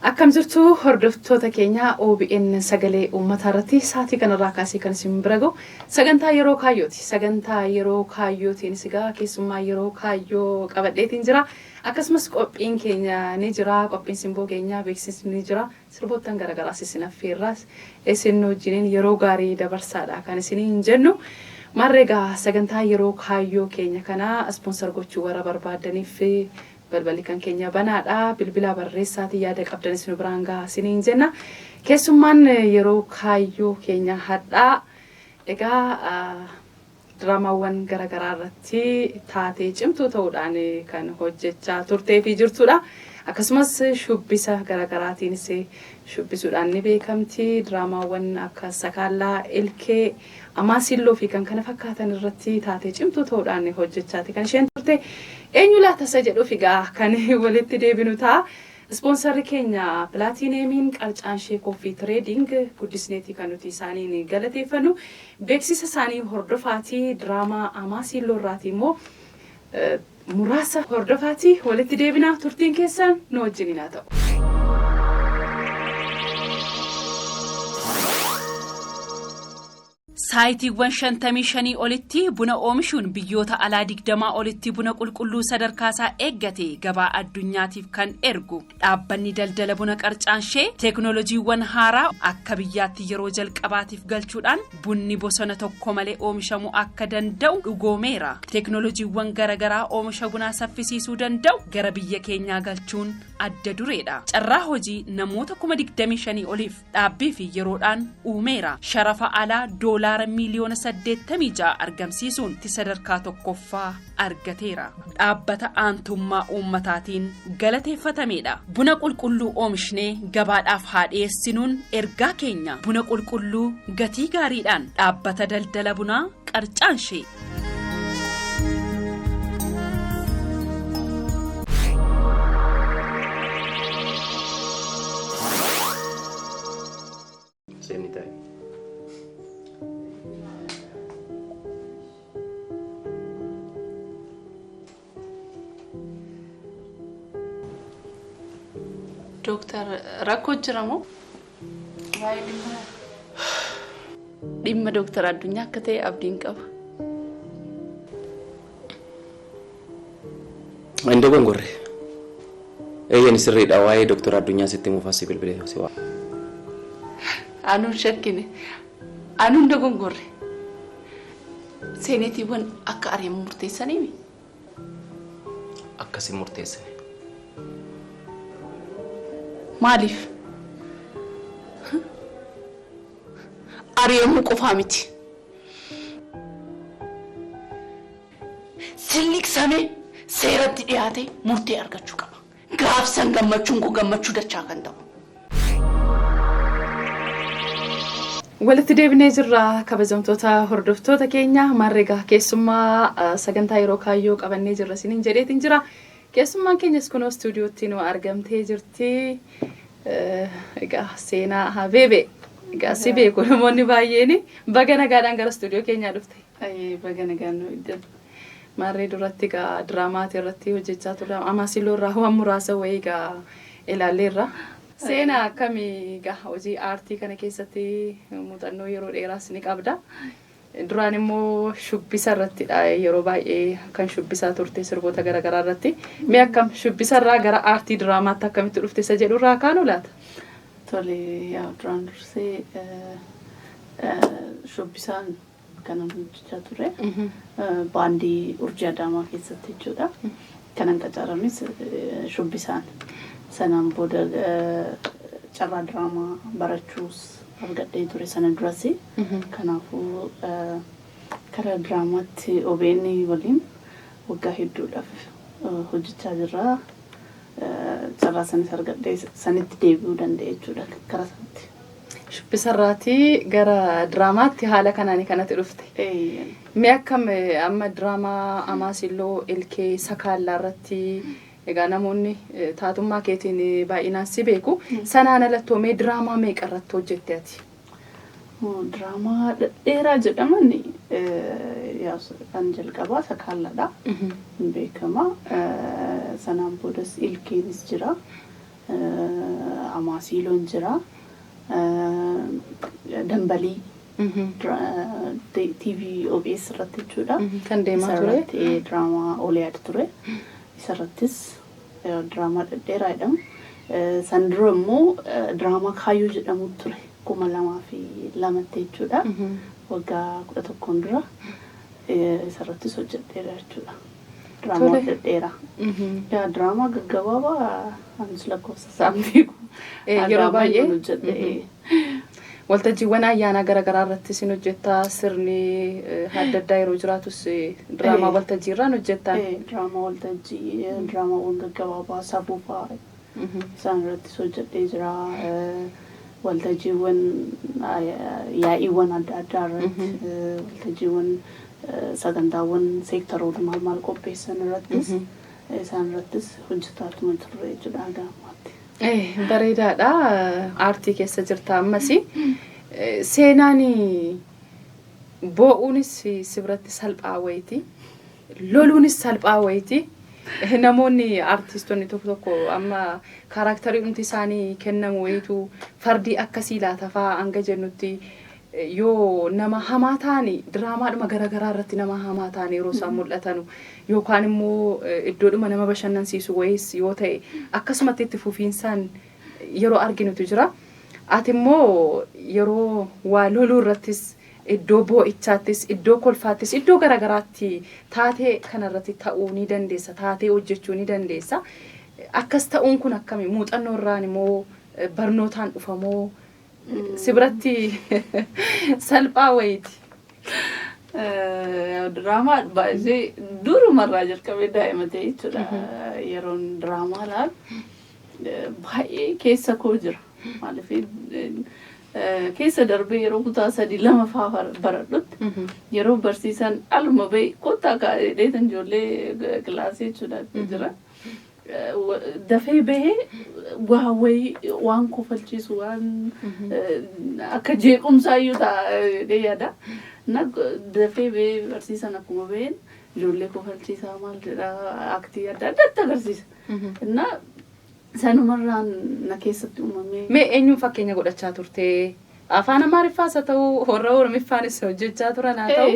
Akkam jirtu hordoftoota keenya OBN sagalee uummata irratti sa'aatii kanarraa kaasee kan isin bira gahu sagantaa yeroo kaayyooti. Sagantaa yeroo kaayyootiin sigaa keessummaa yeroo kaayyoo qabadheetiin jira. Akkasumas qophiin keenya ni jira. Qophiin simboo keenya beeksisni ni jira. Sirboottan garagaraas isin affeerraas isin wajjiniin yeroo gaarii dabarsaadha kan isiniin jennu. Marreegaa sagantaa yeroo kaayyoo keenya kana ispoonsar gochuu warra barbaadaniif balballi kan keenya banaadha. Bilbila barreessaatii yaada qabdanis nu biraan gahaa isiniin jenna. Keessummaan yeroo kaayyoo keenya hadhaa egaa diraamaawwan garagaraa irratti taatee cimtuu ta'uudhaan kan hojjechaa turtee fi jirtudha. Akkasumas shubbisa garagaraatiinis shubbisuudhaan ni beekamti. Diraamaawwan akka Sakaallaa, Ilkee, Amaasilloo fi kan kana fakkaatan irratti taatee cimtuu ta'uudhaan hojjechaati kan isheen turte. Eenyu laata isa jedhuuf egaa kan walitti deebinu ta'a. Ispoonsarri keenya Plaatineemiin Qarcaanshee Koffii Tireeding guddisneetii kan nuti isaaniin galateeffannu. Beeksisa isaanii hordofaatii diraamaa Amaasilloo irraati immoo muraasa hordofaatii walitti deebinaa turtiin keessan nu wajjiniin haa ta'u. Saayitiiwwan 55 olitti buna oomishuun biyyoota alaa 20 olitti buna qulqulluu sadarkaasaa eeggate gabaa addunyaatiif kan ergu dhaabbanni daldala buna Qarcaanshee teeknooloojiiwwan haaraa akka biyyaatti yeroo jalqabaatiif galchuudhaan bunni bosona tokko malee oomishamuu akka danda'u dhugoomeera. Teeknooloojiiwwan garagaraa oomisha bunaa saffisiisuu danda'u gara biyya keenyaa galchuun adda dureedha. Carraa hojii namoota 25,000 oliif dhaabbii fi yeroodhaan uumeera. Sharafa alaa doolaara miliyoona 86 argamsiisuun sadarkaa tokkoffaa argateera. Dhaabbata aantummaa uummataatiin galateeffatameedha. Buna qulqulluu oomishnee gabaadhaaf haa dhiyeessinuun ergaa keenya. Buna qulqulluu gatii gaariidhaan dhaabbata daldala bunaa Qarcaanshee. Doktor rakkoo jiramoo? Dhimma Doktor Addunyaa akka ta'e abdiin qaba. Ande gongorre. Eeyyan sirriidha waa'ee Doktor Addunyaa sitti muufasi bilbilee si waa. Anuun shakkine. Anuun dogongorre. Seenetiiwwan akka ari'amu murteessaniimi? Akkasi murteessani. Maaliif? Ari'amuu qofaa miti. Silliqsamee seeratti dhiyaatee murtee argachuu qaba. Gaafsan gammachuun kun gammachuu dachaa kan ta'u. Walitti deebinee jirra kabajamtoota hordoftoota keenya marreegaa keessummaa sagantaa yeroo kaayyoo qabannee jirra isiniin jedheetiin jira. Keessummaan keenyas kunoo stuudiyootti nu argamtee jirti. Egaa seenaa Habeebe. Egaa si beeku namoonni baay'een baga nagaadhaan gara stuudiyoo keenyaa dhufte. Baga nagaan nu iddan. Marree duratti egaa diraamaatii irratti hojjechaa turre. Amaasilloo irraa waan muraasa wayii egaa ilaalleerra. Seenaa akkamii egaa hojii aartii kana keessatti muuxannoo yeroo dheeraas ni qabda. Duraan immoo shubbisa irrattidha yeroo baay'ee kan shubbisaa turte sirboota garagaraa irratti. Mee akkam shubbisa irraa gara aartii diraamaatti akkamitti dhufte isa jedhu irraa kaanu laata? Tole yaa duraan dursee shubbisaan kanan hojjechaa ture. Baandii Urjii Adaamaa keessatti jechuudha. Kanan qacaarames shubbisaan. Sanaan booda carraa diraamaa barachuus argadhee ture sana durasi. Kanaafuu karaa diraamaatti OBN waliin waggaa hedduudhaaf hojjechaa jirra. Carraa sanis argadhee sanitti deebi'uu danda'e jechuudha karaa sanatti. Shubbisa irraatii gara diraamaatti haala kanaan kanatti dhufte. Mee akkam amma diraamaa Amaasilloo, Ilkee, Sakaallaa irratti egaa namoonni taatummaa keetiin baay'inaan si beeku. Sanaan alatti mee diraamaa meeqa irratti hojjette ati? Diraamaa dheeraa jedhaman kan jalqabaa Sakaallaadha. Beekama. Sanaan boodas Ilkeenis jira. Amaasiiloon jira. Dambalii. TV OBS irratti jechuudha. Kan deemaa ture. Isarratti diraamaa Ooliyaad ture. Isarrattis diraamaa dhedheeraa jedhamu. San dura immoo diraamaa Kaayyoo jedhamu ture. 2002 jechuudha. Waggaa 11 dura. Isarrattis hojjedheera jechuudha. Diraamaa dhedheeraa. Diraamaa gaggabaabaa anis lakkoofsa isaan beeku. Yeroo baay'ee hojjedhee. waltajjiiwwan ayyaana garaagaraa irratti isin hojjettaa sirni adda addaa yeroo jiraatus diraamaa waltajjii irraan hojjettaa. Diraamaa waltajjii, diraamaawwan gaggabaabaa safuufaa isaan irrattis hojjedhee jira. Waltajjiiwwan yaa'iiwwan adda addaa irratti waltajjiiwwan sagantaawwan seektaroota maal qopheessan irrattis isaan irrattis hojjetaatuma turre jechuudha gaamaatti. Bareedaadha. Aartii keessa jirta ammas. Seenaan boo'uunis sibiratti salphaa wayiiti. Loluunis salphaa wayiiti. Namoonni aartistoonni tokko amma kaaraakterii hundi isaanii kennamu wayitu fardii akkasii laata fa'aa hanga jennutti yoo nama hamaa ta'ani diraamaadhuma garaagaraa irratti nama hamaa ta'ani yeroo isaan mul'atanu yookaan immoo iddoodhuma nama bashannansiisu wayis yoo ta'e akkasumatti itti fufiinsaan yeroo arginutu jira. Ati immoo yeroo waa loluu irrattis iddoo boo'ichaattis iddoo kolfaattis iddoo garaagaraatti taatee kanarratti ta'uu ni dandeessa taatee hojjechuu ni dandeessa. Akkas ta'uun kun akkami muuxannoo irraan immoo barnootaan dhufamoo sibiratti salphaa wayiiti. Diraamaa baay'ee durumarraa jalqabee daa'ima ta'e jechuudha. Yeroon diraamaa laalu baay'ee keessa koo jira. Maaliif keessa darbee yeroo kutaa 3-2 fa'aa baradhutti yeroo barsiisan aluma bahee kottaa kaa'ee ijoollee kilaasii jechuudha jira. Dafee bahee waa wayii waan kofalchiisu waan akka jeequmsaa iyyuu ta'ee yaada. Dafee bahee barsiisan akkuma baheen ijoollee kofalchiisaa maal jedhaa aktii adda addaatti agarsiisa. Sanumarraan na keessatti uumamee. Mee eenyuun fakkeenya godhachaa turtee? Afaan Amaariffaas haa ta'u warra Oromiffaanis hojjechaa turan haa ta'u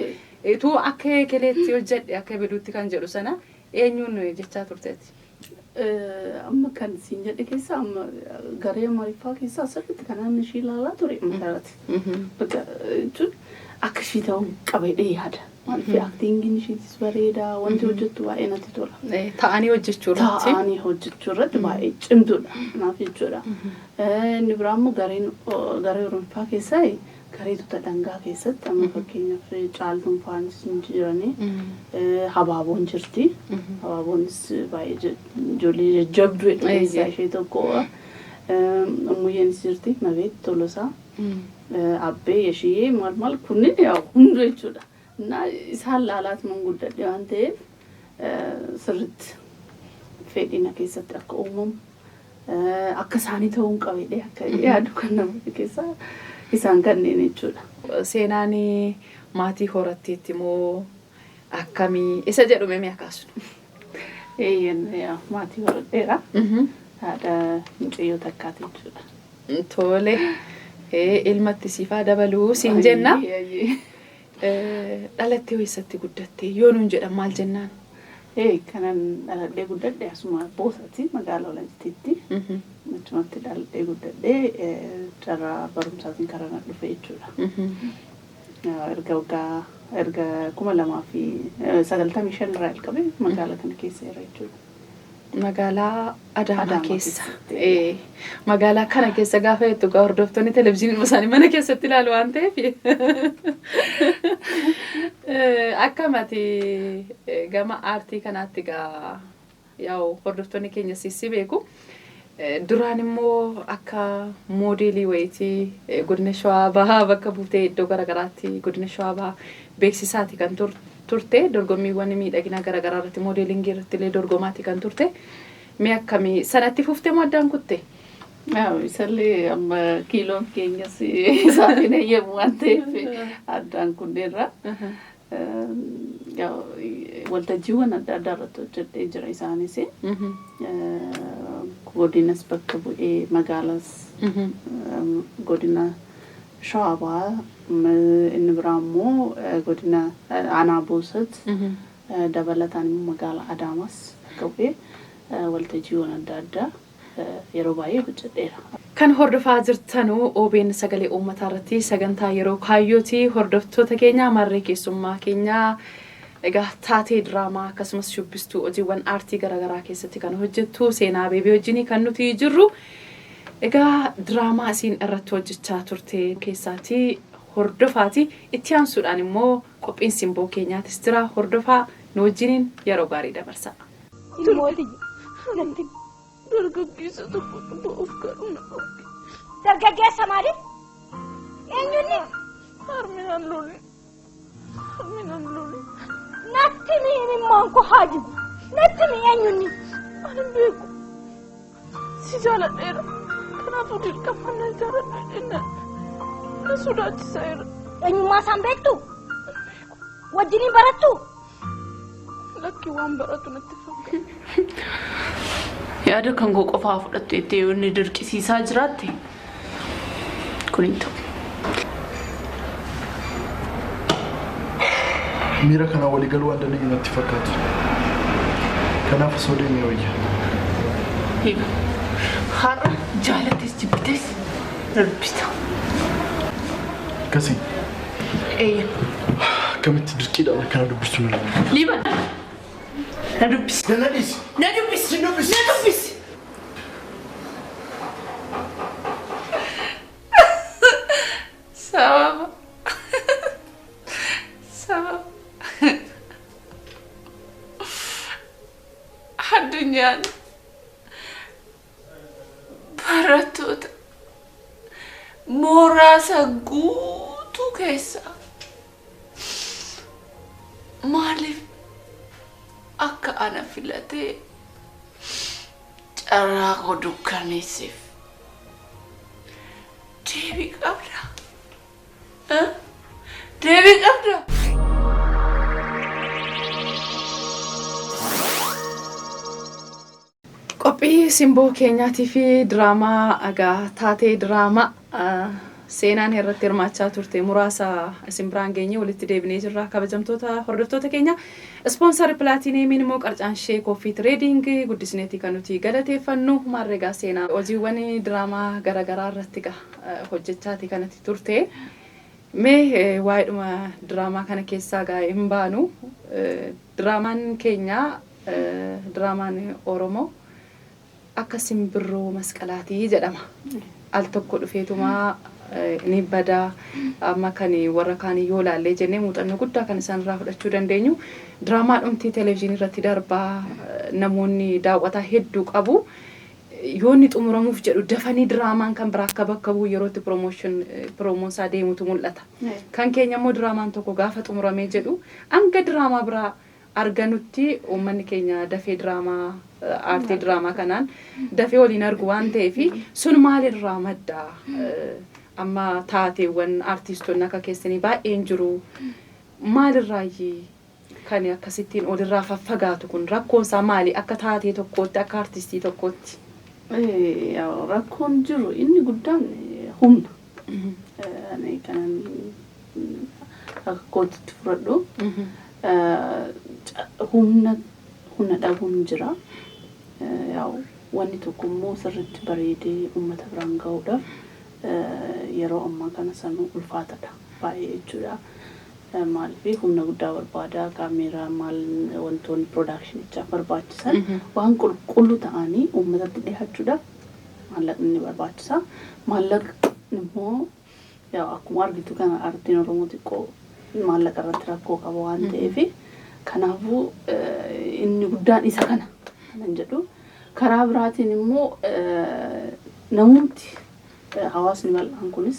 ituu akka keleetti hojjedhe akka biluutti kan jedhu sana eenyuun jechaa turteeti? Amma kan siin jedhe keessa amma garee Amaariffaa keessaa sirriitti kanaan ishii ilaalaa ture mataarratti. Bakka jechuun akka ishii ta'uun qabadhee yaada. Maaliif aktiingiin ishiitis bareedaa wanti hojjettu baay'ee natti tola. Ta'anii hojjechuu irratti. Ta'anii hojjechuu irratti baay'ee cimtuudha. Kanaaf jechuudha. Inni biraa immoo garee Oromiffaa keessaa gareetota dhangaa keessatti amma fakkeenyaaf caaltuun faanis ni jiranii. Habaaboon jirti. Habaaboonis baay'ee ijoollee jajjabduu keessaa ishee tokko. Ammuyyeenis jirti. Nabeet Tolosaa. Abbee Yeshiyee maal kunniin hunda jechuudha. Isaan laalaat manguddadhe waan ta'eef sirriitti fedhina keessatti akka uumamu akka isaanii ta'uun qabedhe akka yaadu kan nama keessaa isaan kanneen jechuudha. Seenaan maatii horatteetti moo akkamii isa jedhume mee akaasnu? Maatii horadheera. Haadha mucayyoo takkaati jechuudha. Tole ilmatti siifaa dabaluu siin jenna. Dhalattee eessatti guddattee yoo nuun jedhan maal jennaan? Kanan dhaladhee guddadhe asuma Boosatti magaalaa Walanjitiitti. Achumatti dhaladhee guddadhee carraa barumsaatiin karaa dhufe jechuudha. Erga 2095 irraa jalqabee magaalaa kana keessa jira jechuudha. Magaalaa Adaamaa keessa. Magaalaa kana keessa gaafa jettu hordoftoonni televizyiinii isaanii mana keessatti ilaalu waan ta'eef. Akkamati gama aartii kanaatti gaa hordoftoonni keenya sissi beeku. Duraan immoo akka moodeelii wayitii godina Shawaa Bahaa bakka buutee iddoo garaagaraatti godina Shawaa Bahaa beeksisaati kan turte dorgommiiwwan miidhaginaa garaagaraa irratti moodeelingii irratti illee dorgomaati kan turte. Mee akkamii sanatti fuftee moo addaan kutte? Isallee amma kiiloon keenyas isaatiin eeyyamu waan ta'eef addaan kunneerra. Waltajjiiwwan adda addaa irratti hojjedhee jira isaanis. godinas bakka bu'ee magaalas godina Shawaa inni biraa immoo godina Aanaa Boosat dabalataan magaalaa Adaamas bakka bu'ee waltajjiiwwan adda addaa yeroo baay'ee hojjedheera. Kan hordofaa jirtanuu OBN sagalee uummataa irratti sagantaa yeroo kaayyooti hordoftoota keenya marree keessummaa keenya egaa taatee diraamaa akkasumas shubbistuu hojiiwwan aartii garaagaraa keessatti kan hojjettu seenaa beebee wajjinii kan nuti jirru egaa diraamaa isiin irratti hojjechaa turte keessaati hordofaati itti aansuudhaan immoo qophiin simboo keenyaatis jira hordofaa nu wajjiniin yeroo gaarii dabarsa. Dargaggeessa tokko of garuu dargaggeessa maali? Eenyuuni? Harminaan loli. Natti imimmaan koo haajibu. Natti eenyuuni? Ani beeku. Si jaaladheera. Kanaafuu dirqama na jaaladheera. Na sodaachiseera. Eenyummaa isaan beektu? Wajjiniin barattu? Lakki waan baratu natti fakkaata. Yaada kan goo qofaa fudhattu itti inni dirqisiisaa jiraatte kun hin ta'u. Miira kana walii galuu waan dandeenyu natti fakkaatu. Kanaaf osoo deemee wayya. Har'a jaalattes jibbites dubbista. Akkasii. Eeyya. Akkamitti dirqiidhaan akkana dubbisuu ni laata? Liiban. Na dubbisi. Na dhiisi. Na dubbisi. Na dubbisi. Sababa. Addunyaan barattoota mooraa guutuu keessa maaliif akka ana filatee carraa koo dukkaneesseef deebii qabda. Deebii qabda. Qophii simboo keenyaatii fi diraamaa agaa taatee diraamaa seenaan irratti hirmaachaa turte muraasa isin biraan geenye walitti deebinee jirra kabajamtoota hordoftoota keenya ispoonsar pilaatineemiin immoo qarcaanshee kooffii tireeding guddisneetii kan nuti galateeffannu maarreegaa seenaa hojiiwwan diraamaa garaagaraa irratti hojjechaati kanatti turte mee waa'eedhuma diraamaa kana keessaa gaa'ee hin baanu diraamaan keenya diraamaan Oromoo akka simbirroo masqalaatii jedhama. Al tokko dhufeetuma ni badaa amma kan warra kaanii yoo laallee jennee muuxannoo guddaa kan isaan irraa fudhachuu dandeenyu diraamaa dhumtii televezyiinii irratti darbaa namoonni daawwataa hedduu qabu yoonni xumuramuuf jedhu dafanii diraamaan kan biraa akka bakka bu'u yerootti piroomoonsaa deemutu mul'ata. Kan keenya immoo diraamaan tokko gaafa xumuramee jedhu hanga diraamaa biraa arganutti uummanni keenya dafee diraamaa aartii diraamaa kanaan dafee waliin argu waan ta'eef sun maalirraa madda amma taateewwan aartistoonni akka keessanii baay'een jiru maalirraayi kan akkasittiin olirraa faffagaatu kun rakkoonsaa maali akka taatee tokkootti akka aartistii tokkootti? Rakkoon jiru inni guddaan humna. Kanan akka kootitti fudhadhu. Humna dhabuun jira. Wanni tokko immoo sirriitti bareedee uummata biraan gahuudhaaf yeroo ammaa kana sanuu ulfaatadha baay'ee jechuudha. Maaliif humna guddaa barbaada kaameeraa maal wantoonni piroodaakshinichaaf barbaachisan waan qulqulluu ta'anii uummatatti dhiyaachuudhaaf maallaqni barbaachisa. Maallaqni immoo akkuma argitu kana aartiin Oromoo xiqqoo maallaqa irratti rakkoo qaba waan ta'eef kanaafuu inni guddaan isa kana kan jedhu karaa biraatiin immoo namooti hawaasni bal'aan kunis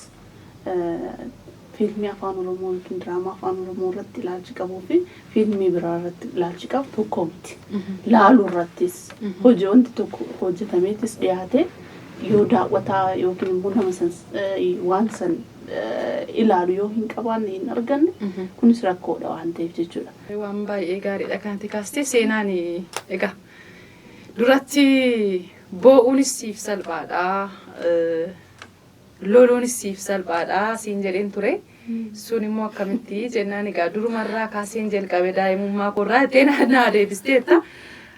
fiilmii afaan Oromoo yookiin diraamaa afaan Oromoo irratti ilaalchi qabuu fi fiilmii biraa irratti ilaalchi qabu tokko miti. Laaluu irrattis hojii wanti tokko hojjetameetis dhiyaate yoo daawwataa yookiin immoo nama waan san ilaalu yoo hin qabaanne hin arganne kunis rakkoodha waan ta'eef jechuudha. Waan baay'ee gaariidha kanatti kaastee seenaan egaa duratti boo'uunis siif salphaadha. Loluunis siif salphaadha siin jedheen ture. Sun immoo akkamitti jennaan egaa durumarraa kaaseen jalqabe daa'imummaa koorraa ittiin naa deebisteetta.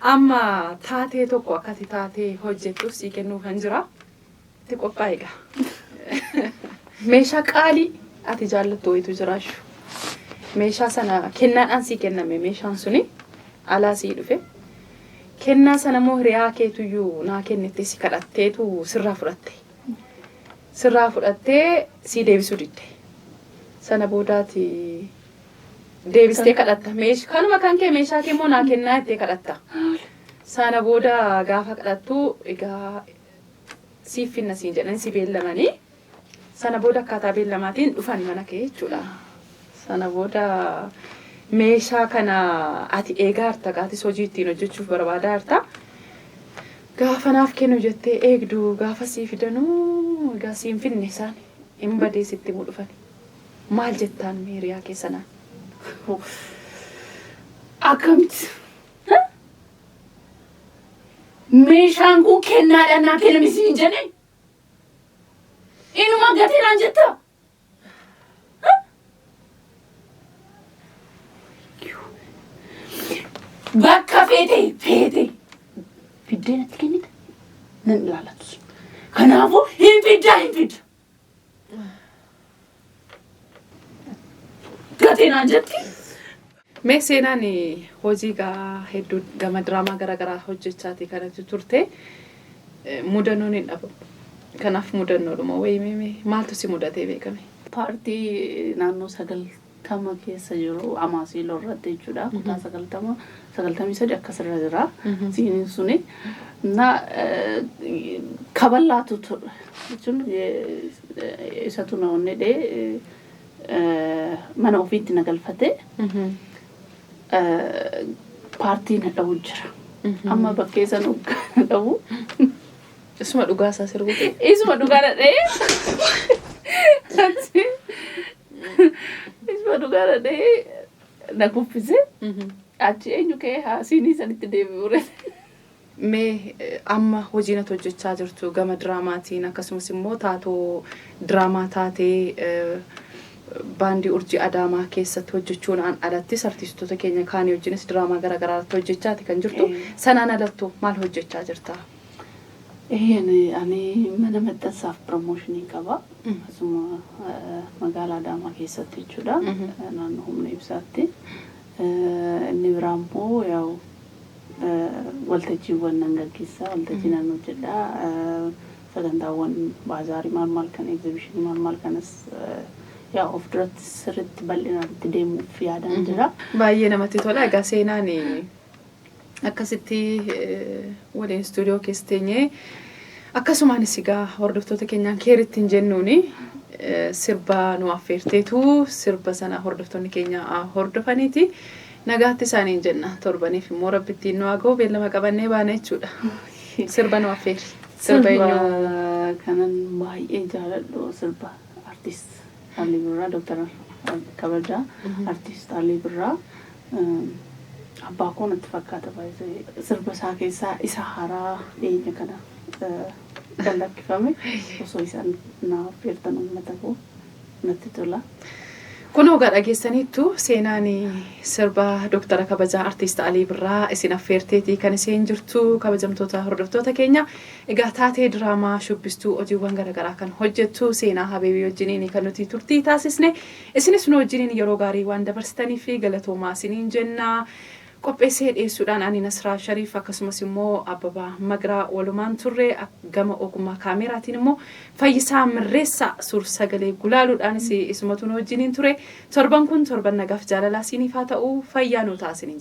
Amma taatee tokko akkati taatee hojjettuuf sii kennuu kan jira. Itti qophaa'e egaa. Meeshaa qaalii ati jaallattu wayitu jiraashu. Meeshaa sana kennaadhaan sii kenname meeshaan suni alaa sii dhufe. Kennaa sana immoo hiriyaa keetuyyuu naa kennitte si kadhatteetu sirraa fudhatte. Sirraa fudhattee sii deebisuu didde. Sana boodaati deebistee kadhatta. Kanuma kan kee meeshaa kee immoo naa kennaa ittee kadhatta. Sana booda gaafa kadhattu egaa siif finna siin jedhanii si beellamanii. Sana booda akkaataa beellamaatiin dhufan mana kee jechuudha. Sana booda meeshaa kana ati eegaa harta gaatis hojii ittiin hojjechuuf barbaadaa harta. Gaafa naaf kennu jettee eegdu gaafa sii fidanuu egaa siin finne isaan hin badee sitti mu dhufan. Maal jettaan meeriyaa keessanaa? Akkamitti? Meeshaan kun kennaadhaan naa kenname siin jedhee? Inuma gatii naan jettaa? Bakka feete fiddeen itti kennite nan ilaalatu. Kanaafuu hin fidda. Gatii naan jetti. Mee seenaan hojii hedduu gama diraamaa garaagaraa hojjechaati kanatti turte mudannoon hin dhabu. Kanaaf mudannoodhuma wayii maaltu si mudatee beekame? Paartii naannoo 90 keessa jiru Amaasiiloo irratti jechuudha. Kutaa 93 akkasirra jira. Siiniin suni kaballaatu ture jechuun isatu na onnedhee mana ofiitti na galfate. Paartii na dhawu jira. Amma bakkee sana na dhawu. Isuma dhugaa isaa sirbuuti. Isuma dhugaa dhadhee. Isuma dhugaa dhadhee na kuffise. Achi eenyu ka'ee haasiinii sanitti deebi'uure. Mee amma hojiin ati hojjechaa jirtu gama diraamaatiin akkasumas immoo taatoo diraamaa taatee baandii urjii Adaamaa keessatti hojjechuun alattis artistoota keenya kaanii wajjinis diraamaa garaagaraatti hojjechaati kan jirtu. Sanaan alattu maal hojjechaa jirta? Ani mana maxxansaaf promooshinii qaba. Asuma magaalaa Adaamaa keessatti jechuudha. Naannoo humna ibsaatti. Inni biraa immoo yaa'u waltajjiiwwan nan gaggeessaa. Waltajjii naannoo jedhaa. Sagantaawwan baazaarii maal kan egzibishinii maal kanas yaa of duratti sirriitti bal'inaan itti deemuuf yaadaan jira. Baay'ee namatti tola. Egaa seenaan akkasitti waliin istuudiyoo keessa teenyee akkasumaanis egaa hordoftoota keenyaan keeritti hin jennuuni sirba nu affeerteetu sirba sana hordoftoonni keenya hordofaniiti. Nagaatti isaaniin jenna. Torbaniif immoo rabbittiin nu haa ga'u beellama qabannee baana jechuudha. Sirba nu affeeri. Sirba eenyu kanan baay'ee jaaladhu sirba artist Alii Birraa Dr. Kabajaa artist Alii Birraa abbaa koo natti fakkaata baay'ee sirba isaa keessaa isa haaraa dhiyeenya kana lallakkifame osoo isaan naaf affeertan uummata koo natti tola. Kun ogaa dhageessaniittu seenaan sirba Dr. Kabajaa artist Alii Birraa isin affeerteetii kan isheen jirtu kabajamtoota hordoftoota keenya. Egaa taatee diraamaa shubbistuu hojiiwwan garaagaraa kan hojjettu seenaa Habiibii wajjiniin kan nuti turtii taasisne. Isinis nu wajjiniin yeroo gaarii waan dabarsitaniif galatoomaa isiniin jenna. Qopheessee dhiyeessuudhaan ani Nasraa Shariif akkasumas immoo Abbabaa Magraa walumaan turre gama ogummaa kaameraatiin immoo Fayyisaa Mirreessaa suur-sagalee gulaaluudhaanis isumatu nu wajjiniin ture. Torban kun torban nagaaf jaalalaa isiniif haa ta'u fayyaa nu taasisanii.